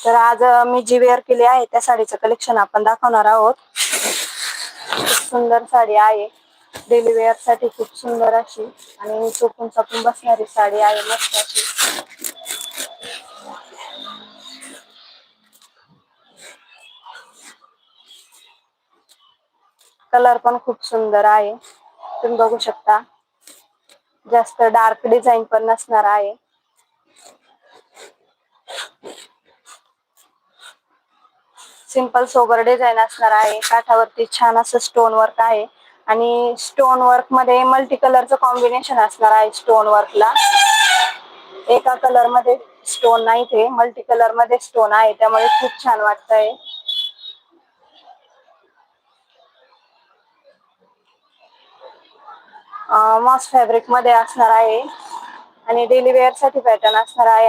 तर आज मी जी वेअर केली आहे त्या साडीचं कलेक्शन आपण दाखवणार आहोत. खूप सुंदर साडी आहे, डेली वेअर साठी खूप सुंदर अशी आणि चोपून चापून बसणारी साडी आहे, मस्त अशी. कलर पण खूप सुंदर आहे, तुम्ही बघू शकता. जास्त डार्क डिझाईन पण नसणार आहे. सिंपल सोबर डिझाईन असणार आहे. काठावरती छान असं स्टोन वर्क आहे आणि स्टोन वर्क मध्ये मल्टी कलरचं कॉम्बिनेशन असणार आहे. स्टोन वर्कला एका कलर मध्ये स्टोन नाही, ते मल्टी कलर मध्ये स्टोन आहे, त्यामुळे खूप छान वाटतंय. मॉस फॅब्रिक मध्ये असणार आहे आणि डेली वेअर साठी पॅटर्न असणार आहे.